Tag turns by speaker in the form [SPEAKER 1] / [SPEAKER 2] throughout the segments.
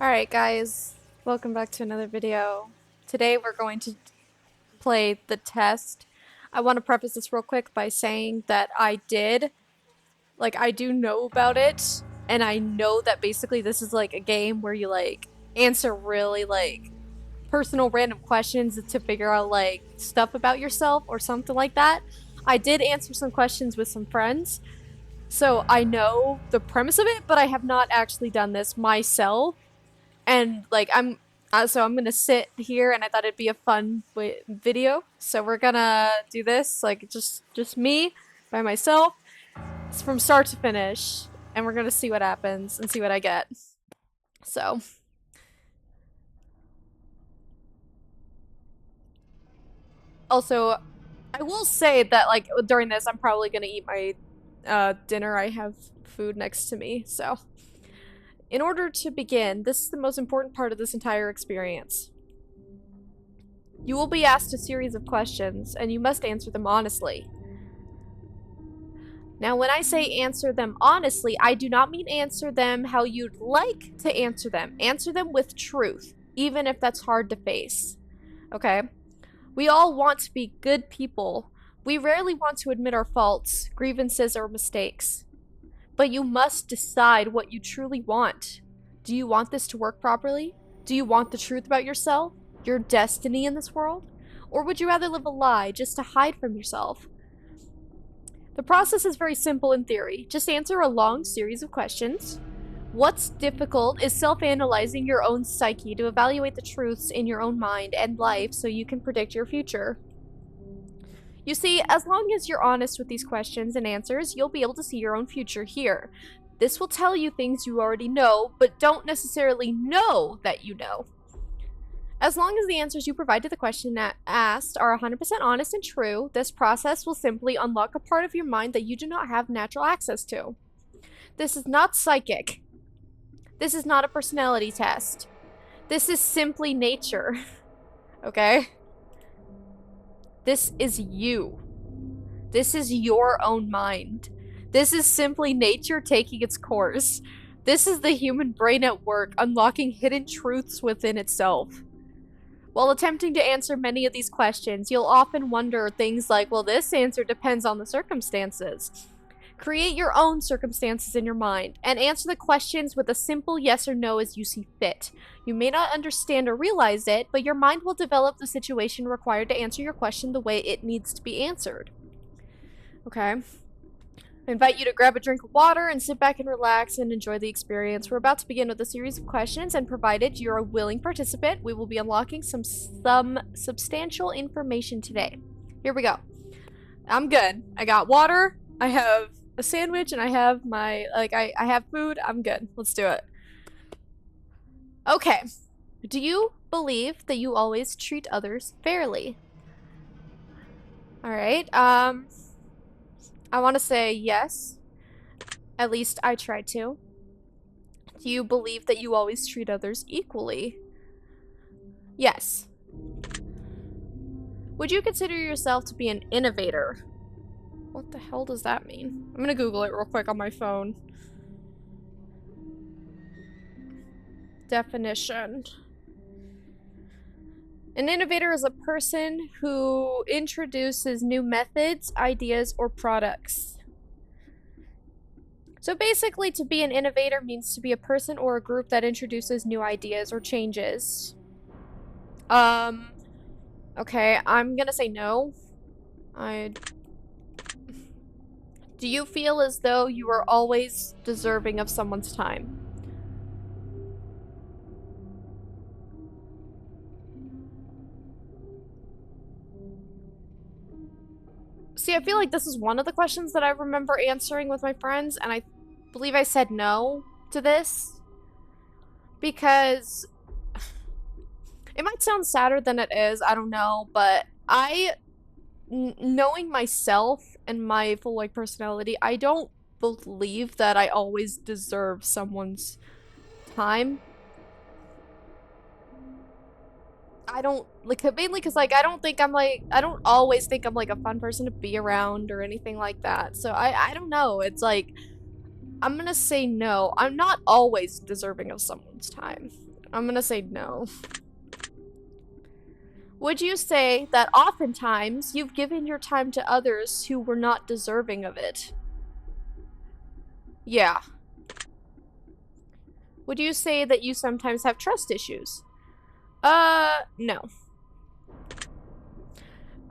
[SPEAKER 1] Alright guys, welcome back to another video. Today we're going to play the test. I want to preface this real quick by saying that I do know about it, and I know that basically this is like a game where you answer really personal random questions to figure out stuff about yourself or something like that. I did answer some questions with some friends, so I know the premise of it, but I have not actually done this myself. And I'm gonna sit here, and I thought it'd be a fun video. So we're gonna do this just me by myself. It's from start to finish, and we're gonna see what happens and see what I get. So also, I will say that during this, I'm probably gonna eat my dinner. I have food next to me, so. In order to begin, this is the most important part of this entire experience. You will be asked a series of questions, and you must answer them honestly. Now, when I say answer them honestly, I do not mean answer them how you'd like to answer them. Answer them with truth, even if that's hard to face. Okay? We all want to be good people. We rarely want to admit our faults, grievances, or mistakes. But you must decide what you truly want. Do you want this to work properly? Do you want the truth about yourself, your destiny in this world? Or would you rather live a lie just to hide from yourself? The process is very simple in theory. Just answer a long series of questions. What's difficult is self-analyzing your own psyche to evaluate the truths in your own mind and life so you can predict your future. You see, as long as you're honest with these questions and answers, you'll be able to see your own future here. This will tell you things you already know, but don't necessarily know that you know. As long as the answers you provide to the question asked are 100% honest and true, this process will simply unlock a part of your mind that you do not have natural access to. This is not psychic. This is not a personality test. This is simply nature. Okay? This is you. This is your own mind. This is simply nature taking its course. This is the human brain at work, unlocking hidden truths within itself. While attempting to answer many of these questions, you'll often wonder things like, well, this answer depends on the circumstances. Create your own circumstances in your mind, and answer the questions with a simple yes or no as you see fit. You may not understand or realize it, but your mind will develop the situation required to answer your question the way it needs to be answered. Okay. I invite you to grab a drink of water and sit back and relax and enjoy the experience. We're about to begin with a series of questions, and provided you're a willing participant, we will be unlocking some substantial information today. Here we go. I'm good. I got water. I have a sandwich, and I have my, I have food. I'm good. Let's do it. Okay. Do you believe that you always treat others fairly? Alright, I want to say yes. At least I try to. Do you believe that you always treat others equally? Yes. Would you consider yourself to be an innovator? What the hell does that mean? I'm gonna Google it real quick on my phone. Definition. An innovator is a person who introduces new methods, ideas, or products. So basically, to be an innovator means to be a person or a group that introduces new ideas or changes. Okay, I'm gonna say no. Do you feel as though you are always deserving of someone's time? See, I feel like this is one of the questions that I remember answering with my friends, and I believe I said no to this. Because it might sound sadder than it is, I don't know, but knowing myself and my full personality, I don't believe that I always deserve someone's time. I don't mainly because I don't think I don't always think I'm a fun person to be around or anything like that. So I don't know. It's I'm gonna say no. I'm not always deserving of someone's time. I'm gonna say no. Would you say that oftentimes you've given your time to others who were not deserving of it? Yeah. Would you say that you sometimes have trust issues? No.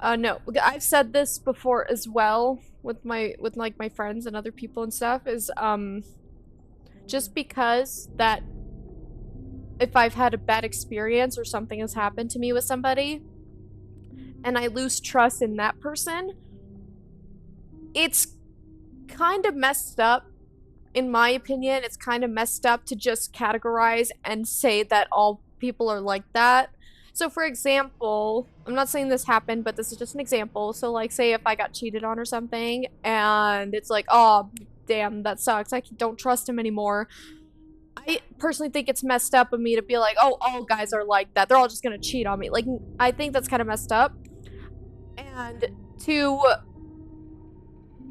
[SPEAKER 1] No. I've said this before as well with like my friends and other people and stuff is just because that if I've had a bad experience or something has happened to me with somebody and I lose trust in that person, it's kind of messed up. In my opinion, it's kind of messed up to just categorize and say that all people are like that. So, for example, I'm not saying this happened, but this is just an example. So, like, say if I got cheated on or something, and it's like, oh, damn, that sucks. I don't trust him anymore. I personally think it's messed up of me to be like, oh, all guys are like that. They're all just gonna cheat on me. Like, I think that's kind of messed up. And to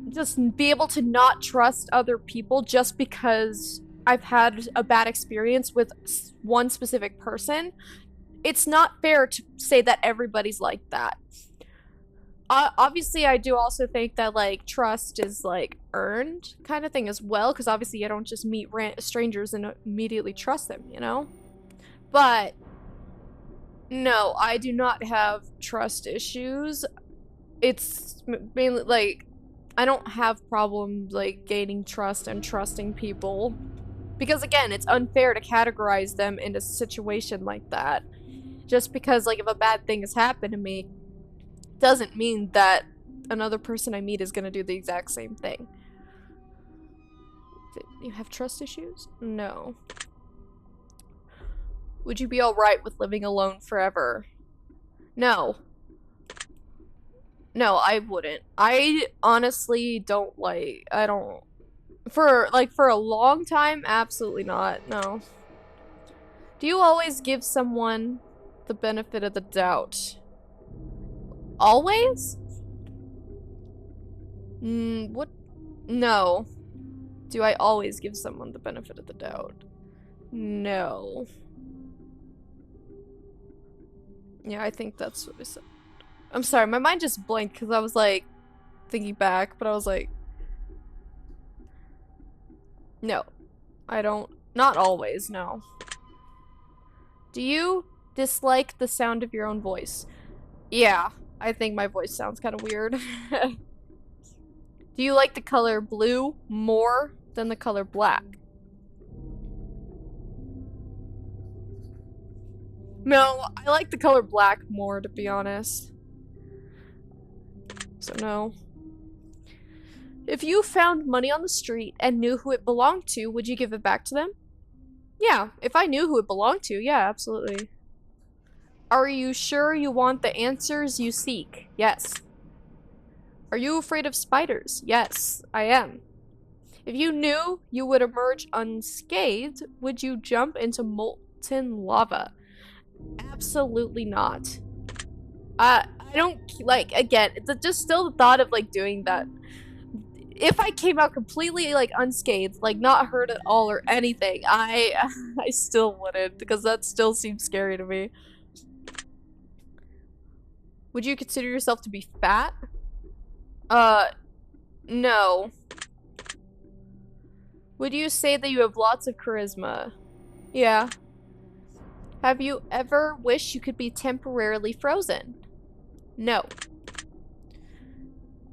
[SPEAKER 1] just be able to not trust other people just because I've had a bad experience with one specific person, it's not fair to say that everybody's like that. Obviously, I do also think that, like, trust is, like, earned kind of thing as well, because obviously I don't just meet strangers and immediately trust them, you know? But, no, I do not have trust issues. It's mainly, like, I don't have problems, like, gaining trust and trusting people. Because, again, it's unfair to categorize them in a situation like that. Just because, like, if a bad thing has happened to me, doesn't mean that another person I meet is gonna do the exact same thing. You have trust issues? No. Would you be alright with living alone forever? No. No, I wouldn't. I honestly don't I don't. For a long time, absolutely not. No. Do you always give someone the benefit of the doubt? Always? What? No. Do I always give someone the benefit of the doubt? No. Yeah, I think that's what I said. I'm sorry, my mind just blanked because I was like thinking back, but I was like, no. I don't. Not always, no. Do you dislike the sound of your own voice? Yeah, I think my voice sounds kind of weird. Do you like the color blue more than the color black? No, I like the color black more, to be honest. So no. If you found money on the street and knew who it belonged to, would you give it back to them? Yeah, if I knew who it belonged to, yeah, absolutely. Are you sure you want the answers you seek? Yes. Are you afraid of spiders? Yes, I am. If you knew you would emerge unscathed, would you jump into molten lava? Absolutely not. I don't, like, again, it's just still the thought of, like, doing that. If I came out completely, like, unscathed, like, not hurt at all or anything, I still wouldn't, because that still seems scary to me. Would you consider yourself to be fat? No. Would you say that you have lots of charisma? Yeah. Have you ever wished you could be temporarily frozen? No.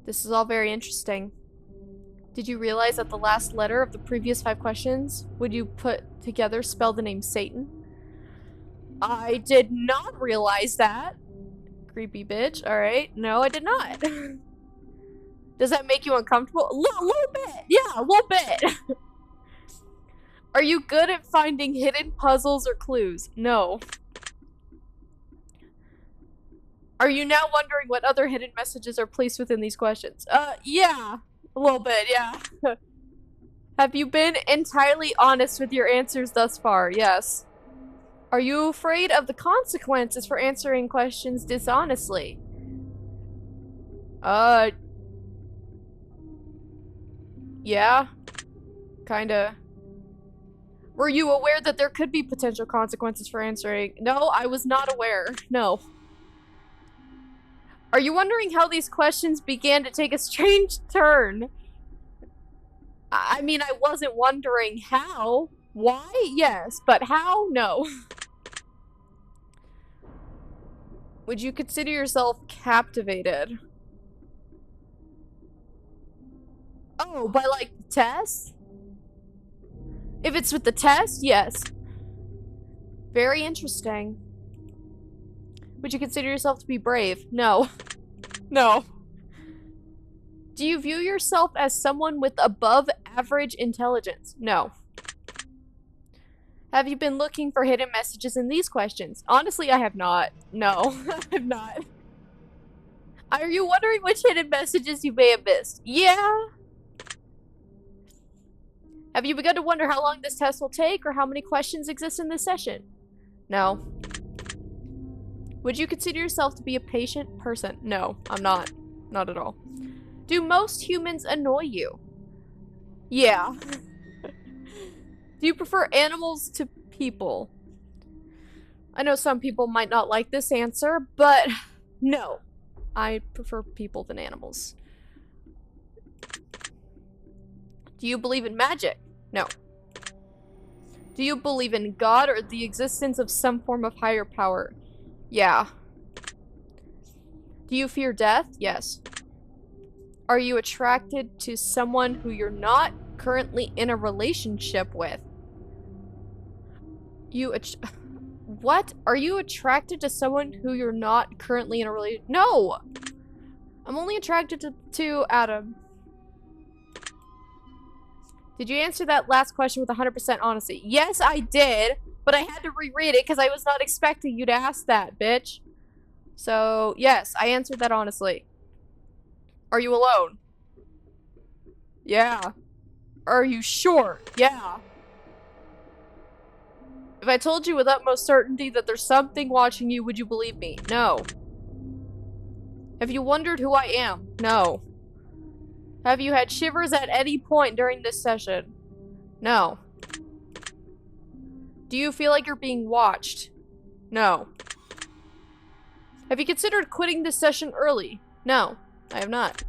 [SPEAKER 1] This is all very interesting. Did you realize that the last letter of the previous 5 questions, would you put together spell the name Satan? I did not realize that. Creepy bitch. Alright. No, I did not. Does that make you uncomfortable? A little bit. Yeah, a little bit. Are you good at finding hidden puzzles or clues? No. Are you now wondering what other hidden messages are placed within these questions? Yeah. A little bit, yeah. Have you been entirely honest with your answers thus far? Yes. Are you afraid of the consequences for answering questions dishonestly? Yeah. Kinda. Were you aware that there could be potential consequences for answering? No, I was not aware. No. Are you wondering how these questions began to take a strange turn? I mean, I wasn't wondering how. Why? Yes, but how? No. Would you consider yourself captivated? Oh, by like the test? If it's with the test, yes. Very interesting. Would you consider yourself to be brave? No. No. Do you view yourself as someone with above average intelligence? No. Have you been looking for hidden messages in these questions? Honestly, I have not. No, I have not. Are you wondering which hidden messages you may have missed? Yeah. Have you begun to wonder how long this test will take or how many questions exist in this session? No. Would you consider yourself to be a patient person? No, I'm not. Not at all. Do most humans annoy you? Yeah. Do you prefer animals to people? I know some people might not like this answer, but no. I prefer people than animals. Do you believe in magic? No. Do you believe in God or the existence of some form of higher power? Yeah. Do you fear death? Yes. Are you attracted to someone who you're not currently in a relationship with? What? Are you attracted to someone who you're not currently in a relationship? No! I'm only attracted to Adam. Did you answer that last question with 100% honesty? Yes, I did, but I had to reread it because I was not expecting you to ask that, bitch. So, yes, I answered that honestly. Are you alone? Yeah. Are you sure? Yeah. If I told you with utmost certainty that there's something watching you, would you believe me? No. Have you wondered who I am? No. Have you had shivers at any point during this session? No. Do you feel like you're being watched? No. Have you considered quitting this session early? No, I have not.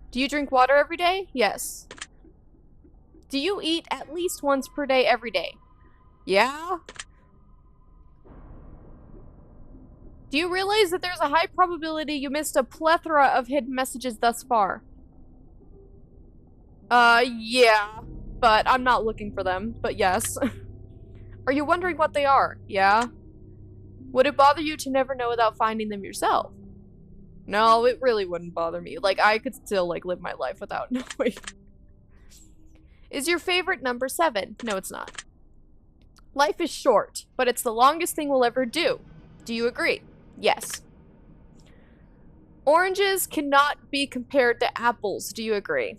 [SPEAKER 1] Do you drink water every day? Yes. Do you eat at least once per day every day? Yeah. Do you realize that there's a high probability you missed a plethora of hidden messages thus far? Yeah. But I'm not looking for them, but yes. Are you wondering what they are? Yeah. Would it bother you to never know without finding them yourself? No, it really wouldn't bother me. Like, I could still, like, live my life without knowing. Is your favorite number 7? No, it's not. Life is short, but it's the longest thing we'll ever do. Do you agree? Yes. Oranges cannot be compared to apples. Do you agree?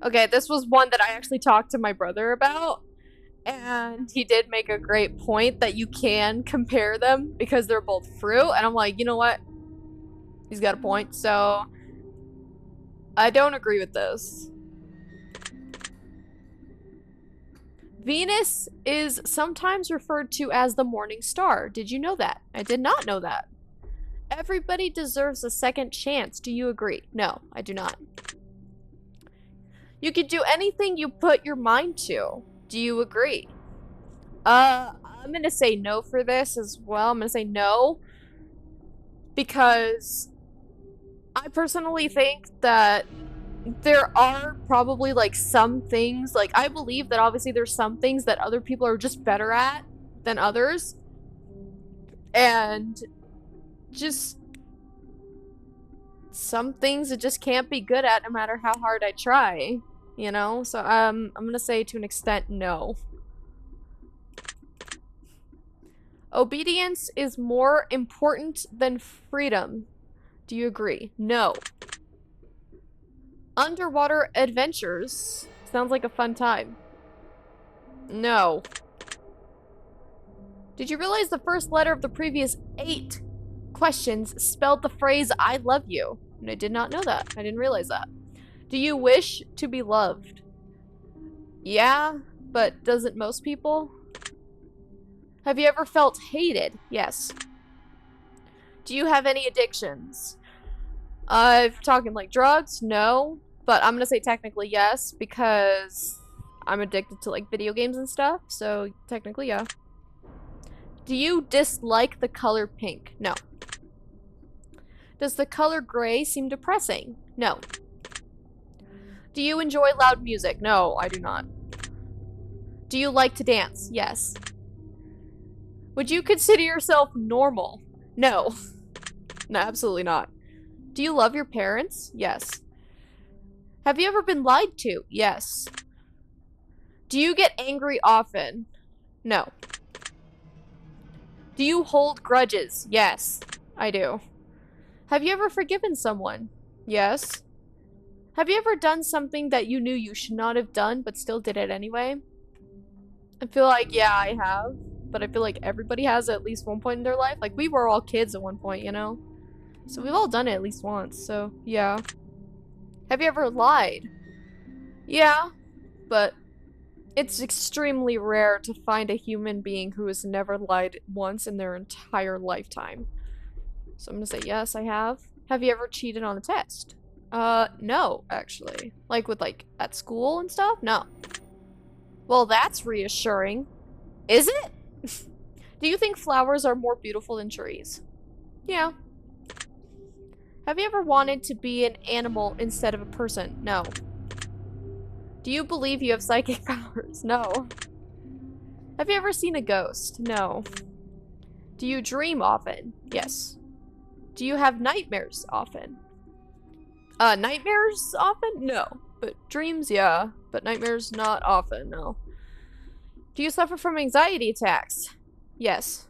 [SPEAKER 1] Okay, this was one that I actually talked to my brother about. And he did make a great point that you can compare them because they're both fruit. And I'm like, you know what? He's got a point. So I don't agree with this. Venus is sometimes referred to as the morning star. Did you know that? I did not know that. Everybody deserves a second chance. Do you agree? No, I do not. You can do anything you put your mind to. Do you agree? I'm gonna say no for this as well. I'm gonna say no. Because I personally think that there are probably, like, some things, like, I believe that obviously there's some things that other people are just better at than others. And just some things it just can't be good at no matter how hard I try, you know? So, I'm gonna say to an extent, no. Obedience is more important than freedom. Do you agree? No. Underwater adventures. Sounds like a fun time. No. Did you realize the first letter of the previous 8 questions spelled the phrase, I love you? And I did not know that. I didn't realize that. Do you wish to be loved? Yeah, but doesn't most people? Have you ever felt hated? Yes. Do you have any addictions? If you're talking like drugs, no. But I'm gonna say technically yes, because I'm addicted to like video games and stuff, so technically yeah. Do you dislike the color pink? No. Does the color gray seem depressing? No. Do you enjoy loud music? No, I do not. Do you like to dance? Yes. Would you consider yourself normal? No. No, absolutely not. Do you love your parents? Yes. Have you ever been lied to? Yes. Do you get angry often? No. Do you hold grudges? Yes, I do. Have you ever forgiven someone? Yes. Have you ever done something that you knew you should not have done but still did it anyway? I feel like, yeah, I have. But I feel like everybody has at least one point in their life. Like, we were all kids at one point, you know? So we've all done it at least once, so yeah. Have you ever lied? Yeah, but it's extremely rare to find a human being who has never lied once in their entire lifetime. So I'm gonna say yes, I have. Have you ever cheated on a test? No, actually. Like with like at school and stuff? No. Well, that's reassuring. Is it? Do you think flowers are more beautiful than trees? Yeah. Have you ever wanted to be an animal instead of a person? No. Do you believe you have psychic powers? No. Have you ever seen a ghost? No. Do you dream often? Yes. Do you have nightmares often? Nightmares often? No. But dreams, yeah. But nightmares, not often, no. Do you suffer from anxiety attacks? Yes.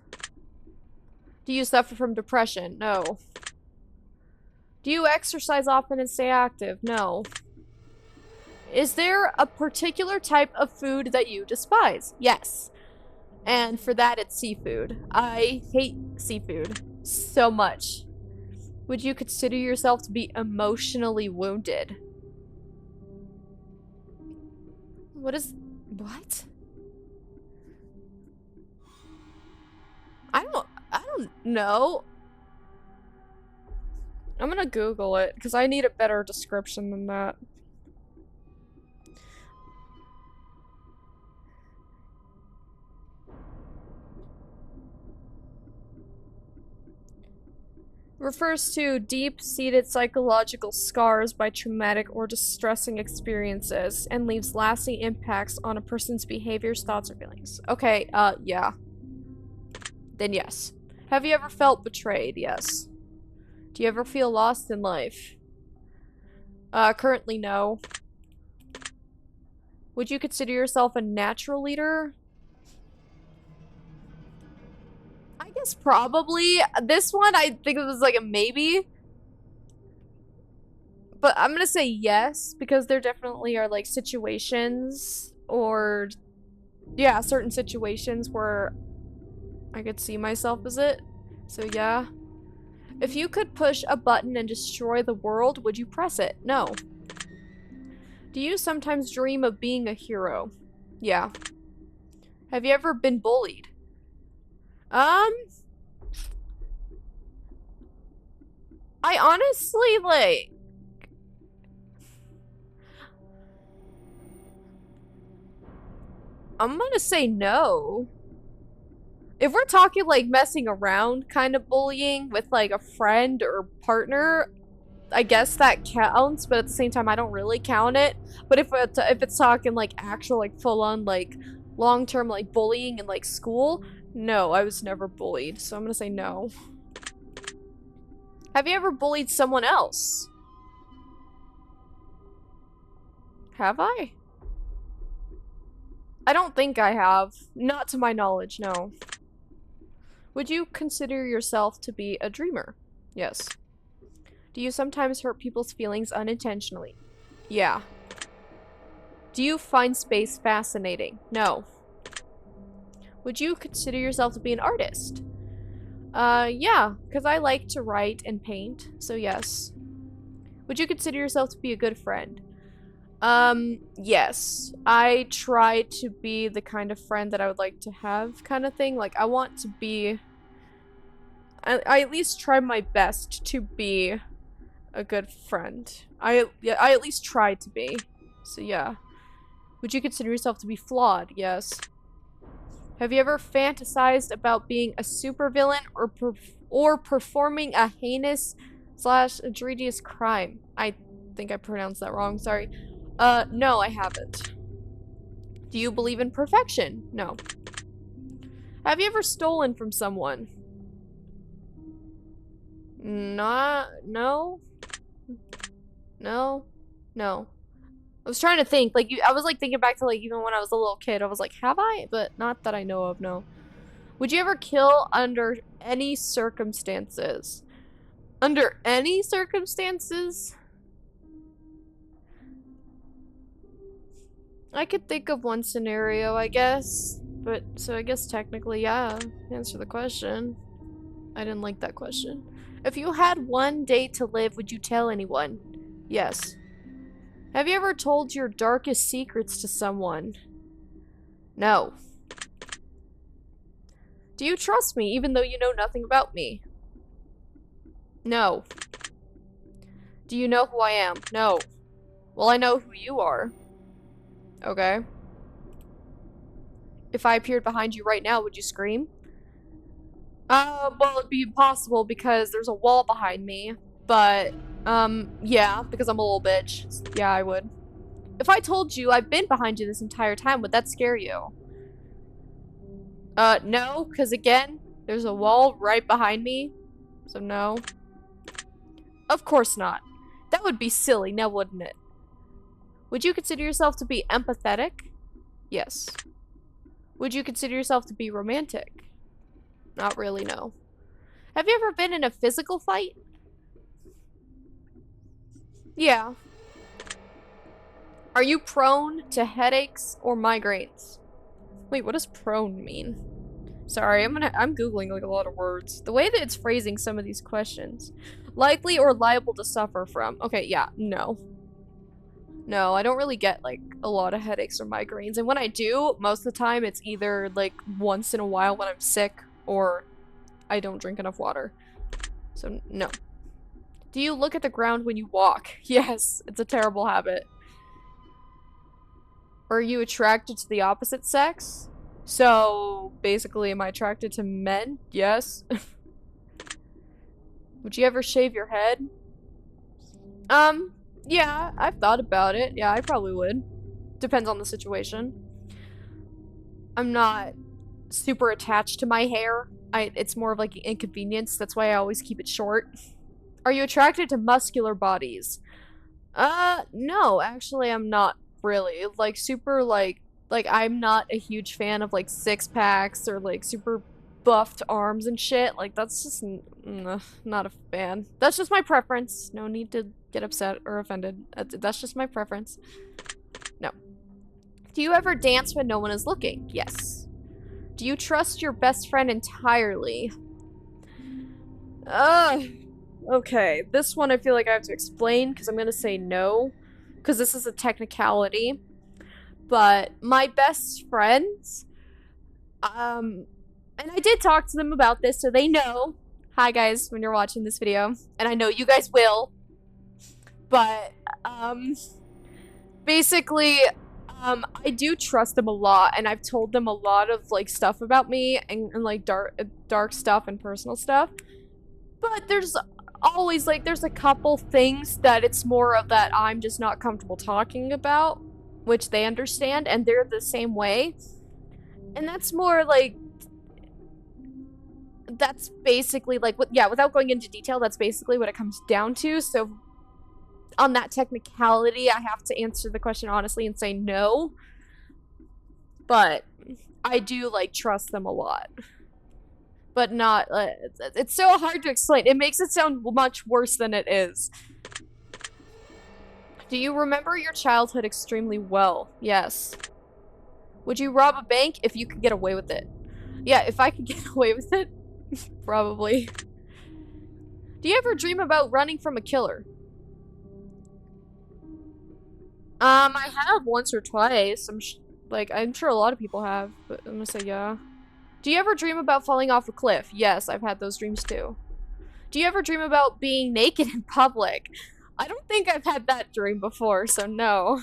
[SPEAKER 1] Do you suffer from depression? No. Do you exercise often and stay active? No. Is there a particular type of food that you despise? Yes. And for that, it's seafood. I hate seafood so much. Would you consider yourself to be emotionally wounded? What? I don't know. I'm gonna Google it, because I need a better description than that. Refers to deep-seated psychological scars by traumatic or distressing experiences and leaves lasting impacts on a person's behaviors, thoughts, or feelings. Okay, yeah. Then yes. Have you ever felt betrayed? Yes. Do you ever feel lost in life? Currently no. Would you consider yourself a natural leader? I guess probably. This one, I think it was like a maybe. But I'm gonna say yes, because there definitely are like situations or, yeah, certain situations where I could see myself as it. So yeah. If you could push a button and destroy the world, would you press it? No. Do you sometimes dream of being a hero? Yeah. Have you ever been bullied? I honestly, like... I'm gonna say no. If we're talking, like, messing around kind of bullying with, like, a friend or partner, I guess that counts, but at the same time, I don't really count it. But if it's talking, like, actual, like, full-on, like, long-term, like, bullying in, like, school, no, I was never bullied, so I'm gonna say no. Have you ever bullied someone else? Have I? I don't think I have. Not to my knowledge, no. Would you consider yourself to be a dreamer? Yes. Do you sometimes hurt people's feelings unintentionally? Yeah. Do you find space fascinating? No. Would you consider yourself to be an artist? Yeah, because I like to write and paint, so yes. Would you consider yourself to be a good friend? Yes. I try to be the kind of friend that I would like to have, kind of thing. Like, I want to be. I at least try my best to be a good friend. I at least try to be. So, yeah. Would you consider yourself to be flawed? Yes. Have you ever fantasized about being a supervillain or performing a heinous slash egregious crime? I think I pronounced that wrong, sorry. No, I haven't. Do you believe in perfection? No. Have you ever stolen from someone? Not, no. No. No. I was trying to think, like, I was, like, thinking back to, like, even when I was a little kid, I was like, have I? But not that I know of, no. Would you ever kill under any circumstances? Under any circumstances? I could think of one scenario, I guess. But, so I guess technically, yeah. Answer the question. I didn't like that question. If you had one day to live, would you tell anyone? Yes. Have you ever told your darkest secrets to someone? No. Do you trust me even though you know nothing about me? No. Do you know who I am? No. Well, I know who you are. Okay. If I appeared behind you right now, would you scream? Well, it'd be impossible because there's a wall behind me. But, yeah, because I'm a little bitch. Yeah, I would. If I told you I've been behind you this entire time, would that scare you? No, because again, there's a wall right behind me. So no. Of course not. That would be silly, now wouldn't it? Would you consider yourself to be empathetic? Yes. Would you consider yourself to be romantic? Not really, no. Have you ever been in a physical fight? Yeah. Are you prone to headaches or migraines? Wait, what does prone mean? Sorry, I'm Googling like a lot of words. The way that it's phrasing some of these questions. Likely or liable to suffer from. Okay, yeah, no. No, I don't really get like a lot of headaches or migraines. And when I do, most of the time it's either like once in a while when I'm sick or I don't drink enough water. So no. Do you look at the ground when you walk? Yes, it's a terrible habit. Are you attracted to the opposite sex? So basically, am I attracted to men? Yes. Would you ever shave your head? Yeah, I've thought about it. Yeah, I probably would. Depends on the situation. I'm not super attached to my hair. It's more of like an inconvenience. That's why I always keep it short. Are you attracted to muscular bodies? No, actually I'm not really. Like super like I'm not a huge fan of like six packs or like super buffed arms and shit. Like that's just not a fan. That's just my preference. No need to get upset or offended. That's just my preference. No. Do you ever dance when no one is looking? Yes. Do you trust your best friend entirely? Okay. This one I feel like I have to explain because I'm gonna say no. Because this is a technicality. But my best friends, and I did talk to them about this so they know. Hi guys, when you're watching this video. And I know you guys will. But, basically, I do trust them a lot, and I've told them a lot of, like, stuff about me, and like, dark stuff and personal stuff. But there's always, like, there's a couple things that it's more of that I'm just not comfortable talking about, which they understand, and they're the same way. And that's more, like, that's basically, like, yeah, without going into detail, that's basically what it comes down to, so on that technicality, I have to answer the question honestly and say no. But I do, like, trust them a lot. But not, it's so hard to explain. It makes it sound much worse than it is. Do you remember your childhood extremely well? Yes. Would you rob a bank if you could get away with it? Yeah, if I could get away with it, probably. Do you ever dream about running from a killer? I have once or twice. I'm sure a lot of people have, but I'm gonna say yeah. Do you ever dream about falling off a cliff? Yes, I've had those dreams too. Do you ever dream about being naked in public? I don't think I've had that dream before, so no.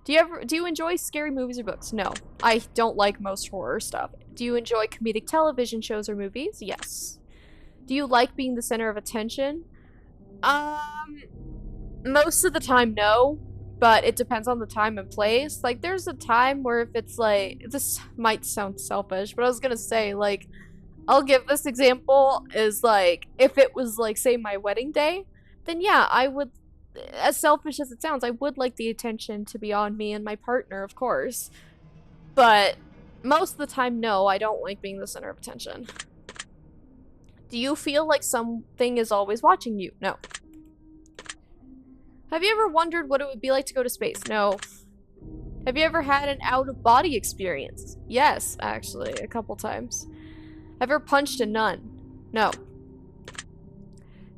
[SPEAKER 1] Do you enjoy scary movies or books? No. I don't like most horror stuff. Do you enjoy comedic television shows or movies? Yes. Do you like being the center of attention? Um, most of the time, no. But it depends on the time and place. Like, there's a time where if it's like, this might sound selfish, but I was gonna say, like, I'll give this example is like, if it was like, say, my wedding day, then yeah, I would, as selfish as it sounds, I would like the attention to be on me and my partner, of course. But most of the time, no, I don't like being the center of attention. Do you feel like something is always watching you? No. Have you ever wondered what it would be like to go to space? No. Have you ever had an out-of-body experience? Yes, actually, a couple times. Ever punched a nun? No.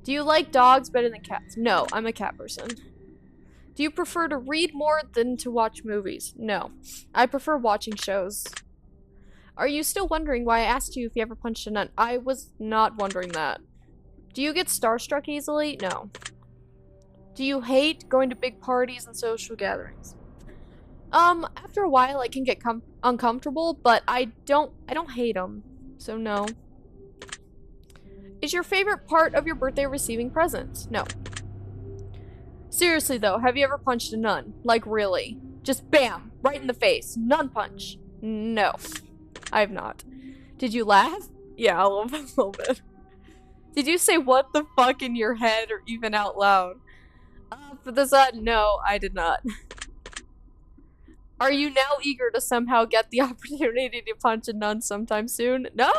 [SPEAKER 1] Do you like dogs better than cats? No, I'm a cat person. Do you prefer to read more than to watch movies? No. I prefer watching shows. Are you still wondering why I asked you if you ever punched a nun? I was not wondering that. Do you get starstruck easily? No. Do you hate going to big parties and social gatherings? After a while I can get uncomfortable, but I don't hate them. So no. Is your favorite part of your birthday receiving presents? No. Seriously though, have you ever punched a nun? Like really? Just bam, right in the face. Nun punch. No. I have not. Did you laugh? Yeah, a little bit. Did you say what the fuck in your head or even out loud? For this, no, I did not. Are you now eager to somehow get the opportunity to punch a nun sometime soon? No!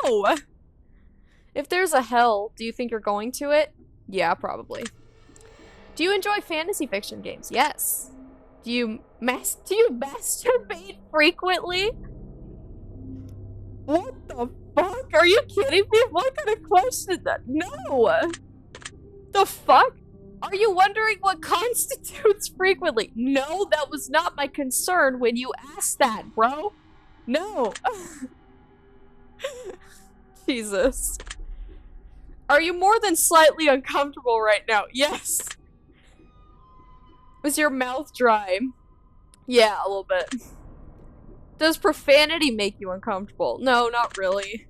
[SPEAKER 1] If there's a hell, do you think you're going to it? Yeah, probably. Do you enjoy fantasy fiction games? Yes. Do you masturbate frequently? What the fuck? Are you kidding me? What kind of question is that? No! The fuck? Are you wondering what constitutes frequently? No, that was not my concern when you asked that, bro. No. Jesus. Are you more than slightly uncomfortable right now? Yes. Was your mouth dry? Yeah, a little bit. Does profanity make you uncomfortable? No, not really.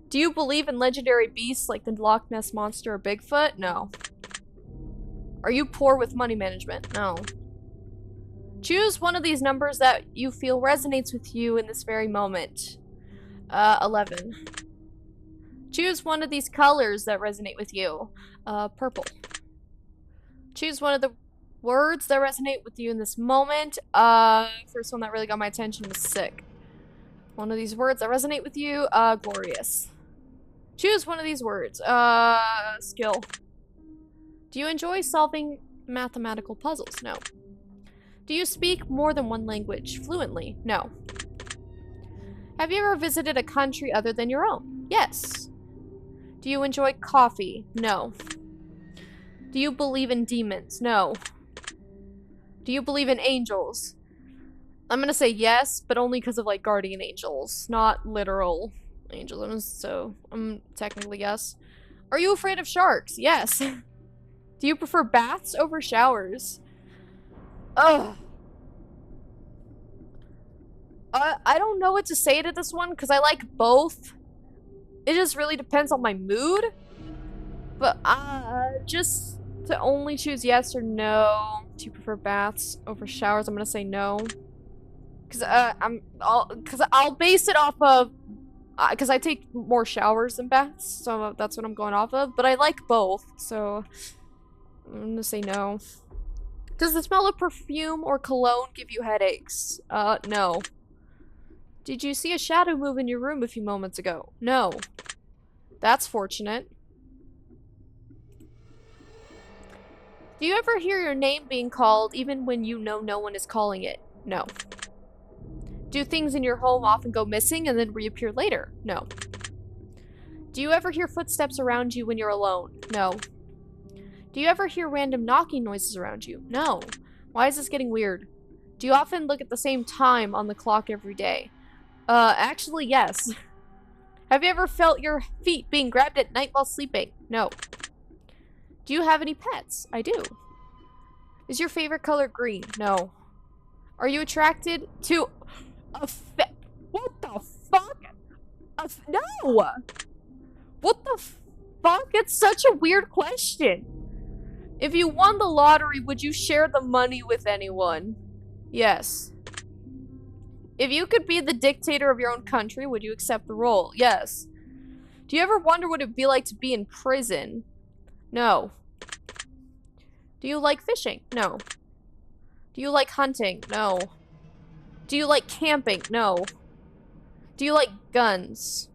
[SPEAKER 1] Do you believe in legendary beasts like the Loch Ness Monster or Bigfoot? No. Are you poor with money management? No. Choose one of these numbers that you feel resonates with you in this very moment. 11. Choose one of these colors that resonate with you. Purple. Choose one of the words that resonate with you in this moment. First one that really got my attention was sick. One of these words that resonate with you. Glorious. Choose one of these words. Skill. Do you enjoy solving mathematical puzzles? No. Do you speak more than one language fluently? No. Have you ever visited a country other than your own? Yes. Do you enjoy coffee? No. Do you believe in demons? No. Do you believe in angels? I'm gonna say yes, but only because of like guardian angels, not literal angels. So I'm technically yes. Are you afraid of sharks? Yes. Do you prefer baths over showers? Ugh. I don't know what to say to this one because I like both. It just really depends on my mood. But just to only choose yes or no. Do you prefer baths over showers? I'm gonna say no. Cause I'll base it off of because I take more showers than baths, so that's what I'm going off of. But I like both, so I'm gonna say no. Does the smell of perfume or cologne give you headaches? No. Did you see a shadow move in your room a few moments ago? No. That's fortunate. Do you ever hear your name being called even when you know no one is calling it? No. Do things in your home often go missing and then reappear later? No. Do you ever hear footsteps around you when you're alone? No. Do you ever hear random knocking noises around you? No. Why is this getting weird? Do you often look at the same time on the clock every day? Actually, yes. Have you ever felt your feet being grabbed at night while sleeping? No. Do you have any pets? I do. Is your favorite color green? No. Are you attracted to a what the fuck? No! What the fuck? It's such a weird question. If you won the lottery, would you share the money with anyone? Yes. If you could be the dictator of your own country, would you accept the role? Yes. Do you ever wonder what it'd be like to be in prison? No. Do you like fishing? No. Do you like hunting? No. Do you like camping? No. Do you like guns?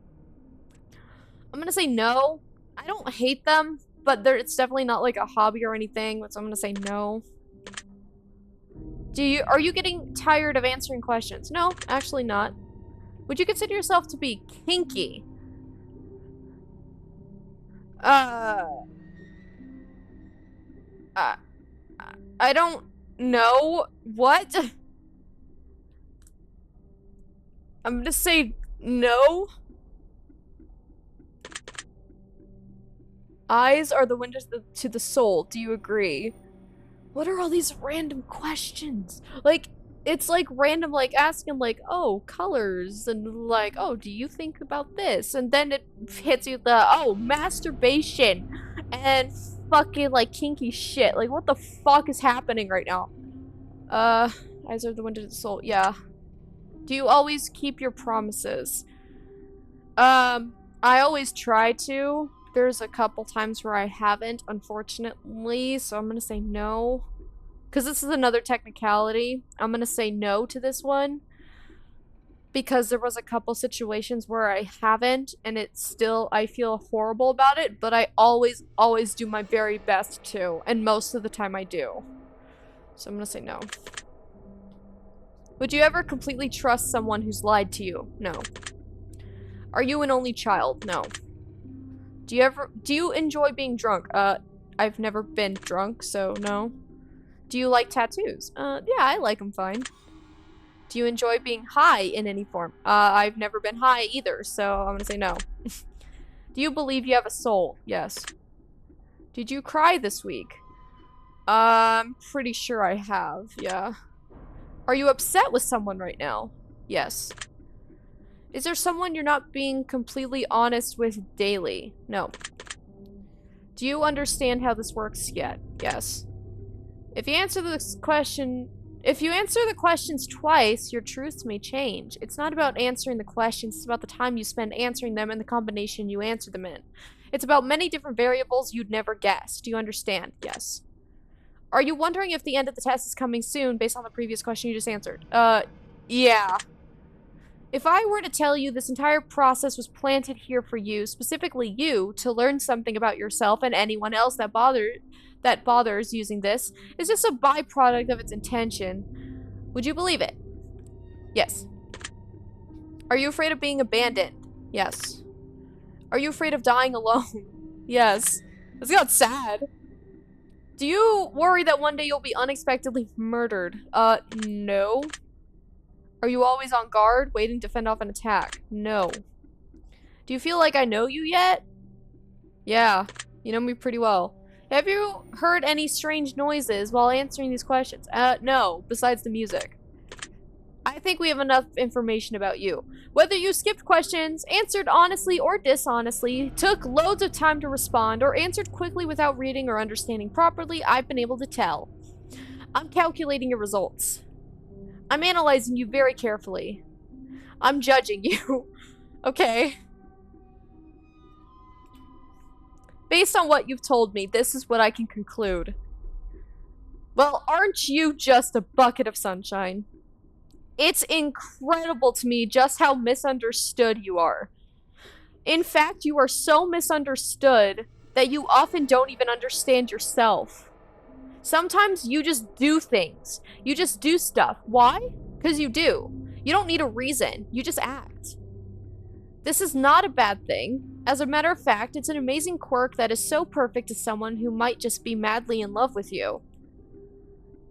[SPEAKER 1] I'm gonna say no. I don't hate them, but it's definitely not like a hobby or anything, so I'm gonna say no. Are you getting tired of answering questions? No, actually not. Would you consider yourself to be kinky? I don't know. What? I'm gonna say no. Eyes are the windows to the soul. Do you agree? What are all these random questions? Like, it's like random, like asking, like, oh, colors, and like, oh, do you think about this? And then it hits you the, oh, masturbation, and fucking like kinky shit. Like, what the fuck is happening right now? Eyes are the window to the soul. Yeah. Do you always keep your promises? I always try to. There's a couple times where I haven't, unfortunately, so I'm gonna say no. Because this is another technicality. I'm gonna say no to this one. Because there was a couple situations where I haven't, and it's still, I feel horrible about it, but I always do my very best to, and most of the time I do. So I'm gonna say no. Would you ever completely trust someone who's lied to you? No. Are you an only child? No. Do you enjoy being drunk? I've never been drunk, so no. Do you like tattoos? Yeah, I like them fine. Do you enjoy being high in any form? I've never been high either, so I'm gonna say no. Do you believe you have a soul? Yes. Did you cry this week? I'm pretty sure I have, yeah. Are you upset with someone right now? Yes. Is there someone you're not being completely honest with daily? No. Do you understand how this works yet? Yes. If you answer the questions twice, your truths may change. It's not about answering the questions, it's about the time you spend answering them and the combination you answer them in. It's about many different variables you'd never guess. Do you understand? Yes. Are you wondering if the end of the test is coming soon based on the previous question you just answered? Yeah. If I were to tell you this entire process was planted here for you, specifically you, to learn something about yourself and anyone else that bothers using this, is just a byproduct of its intention, would you believe it? Yes. Are you afraid of being abandoned? Yes. Are you afraid of dying alone? Yes. This got sad. Do you worry that one day you'll be unexpectedly murdered? No. Are you always on guard, waiting to fend off an attack? No. Do you feel like I know you yet? Yeah, you know me pretty well. Have you heard any strange noises while answering these questions? No, besides the music. I think we have enough information about you. Whether you skipped questions, answered honestly or dishonestly, took loads of time to respond, or answered quickly without reading or understanding properly, I've been able to tell. I'm calculating your results. I'm analyzing you very carefully. I'm judging you. Okay. Based on what you've told me, this is what I can conclude. Well, aren't you just a bucket of sunshine? It's incredible to me just how misunderstood you are. In fact, you are so misunderstood that you often don't even understand yourself. Sometimes you just do things. You just do stuff. Why? Because you do. You don't need a reason. You just act. This is not a bad thing. As a matter of fact, it's an amazing quirk that is so perfect to someone who might just be madly in love with you.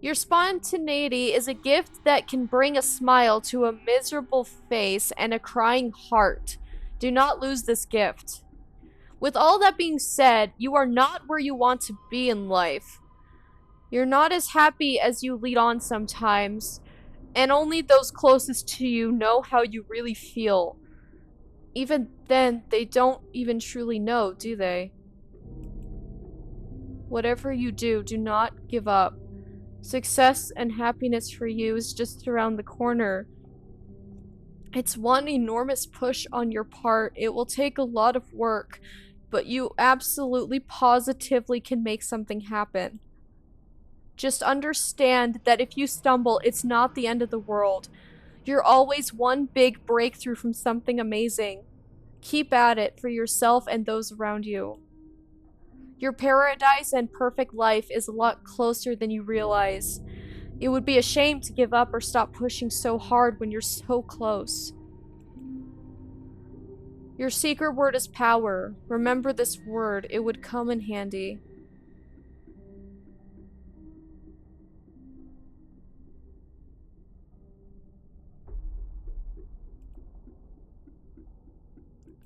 [SPEAKER 1] Your spontaneity is a gift that can bring a smile to a miserable face and a crying heart. Do not lose this gift. With all that being said, you are not where you want to be in life. You're not as happy as you lead on sometimes, and only those closest to you know how you really feel. Even then, they don't even truly know, do they? Whatever you do, do not give up. Success and happiness for you is just around the corner. It's one enormous push on your part. It will take a lot of work, but you absolutely positively can make something happen. Just understand that if you stumble, it's not the end of the world. You're always one big breakthrough from something amazing. Keep at it for yourself and those around you. Your paradise and perfect life is a lot closer than you realize. It would be a shame to give up or stop pushing so hard when you're so close. Your secret word is power. Remember this word, it would come in handy.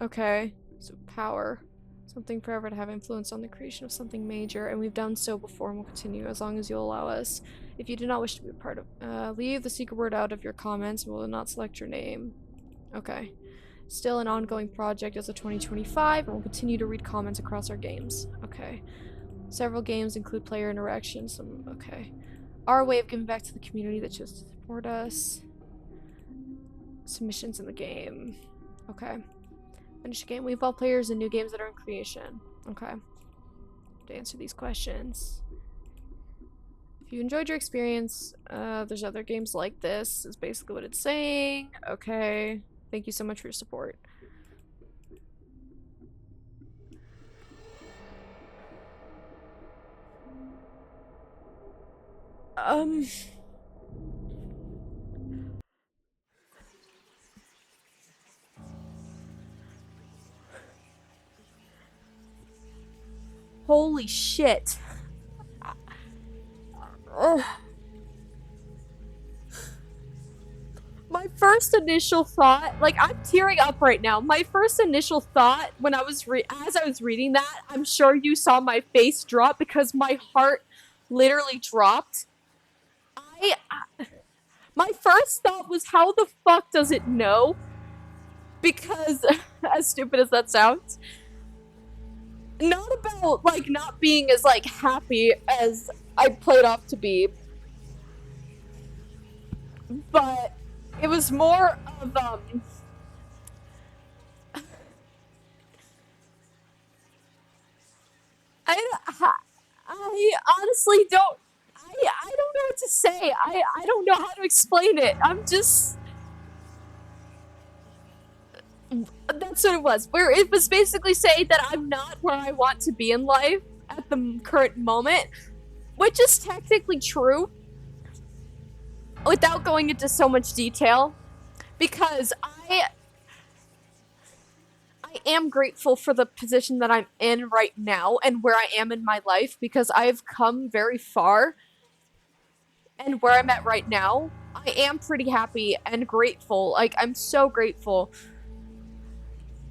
[SPEAKER 1] Okay, so power. Something forever to have influence on the creation of something major, and we've done so before and will continue as long as you'll allow us. If you do not wish to be a part of, leave the secret word out of your comments and we will not select your name. Okay. Still an ongoing project as of 2025, and we'll continue to read comments across our games. Okay. Several games include player interaction, okay. Our way of giving back to the community that chose to support us. Submissions in the game. Okay. Finish the game. We involve players in new games that are in creation. Okay. To answer these questions. If you enjoyed your experience, there's other games like this, is basically what it's saying. Okay. Thank you so much for your support. Holy shit. My first initial thought, like, I'm tearing up right now. My first initial thought when I was as I was reading that, I'm sure you saw my face drop because my heart literally dropped. My first thought was, how the fuck does it know? Because, as stupid as that sounds, not about, like, not being as, like, happy as I played off to be, but it was more of, I honestly don't, I don't know what to say. I don't know how to explain it. I'm just, that's what it was. Where it was basically saying that I'm not where I want to be in life at the current moment, which is technically true, without going into so much detail, because I am grateful for the position that I'm in right now and where I am in my life, because I've come very far, and where I'm at right now, I am pretty happy and grateful. Like, I'm so grateful.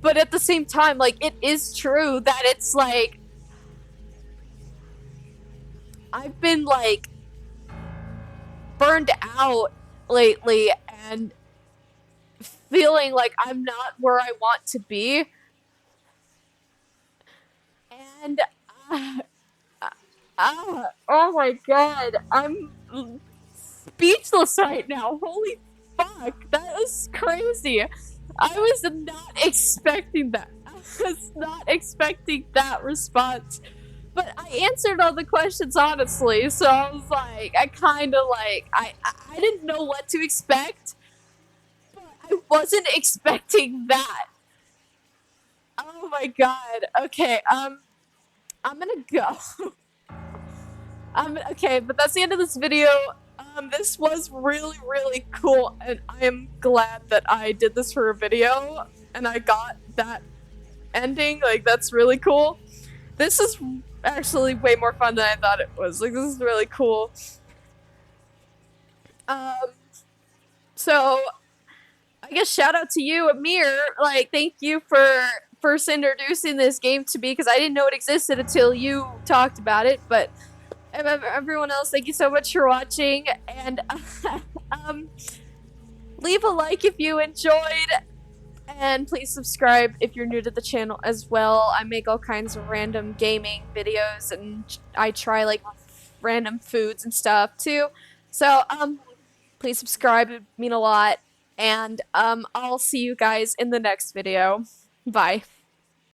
[SPEAKER 1] But at the same time, like, it is true that it's like, I've been, like, burned out lately and feeling like I'm not where I want to be. And, oh my god, I'm speechless right now. Holy fuck, that was crazy. I was not expecting that. I was not expecting that response. But I answered all the questions honestly, so I was like, I kind of like, I didn't know what to expect, but I wasn't expecting that. Oh my god. Okay, I'm gonna go. Okay, but that's the end of this video. This was really, really cool, and I am glad that I did this for a video, and I got that ending. Like, that's really cool. This is actually way more fun than I thought it was. Like, this is really cool. Um, so I guess shout out to you, Amir. Like, thank you for first introducing this game to me because I didn't know it existed until you talked about it. But everyone else, thank you so much for watching, and um, leave a like if you enjoyed, and please subscribe if you're new to the channel as well. I make all kinds of random gaming videos, and I try like random foods and stuff too. So please subscribe, it'd mean a lot. And I'll see you guys in the next video. Bye.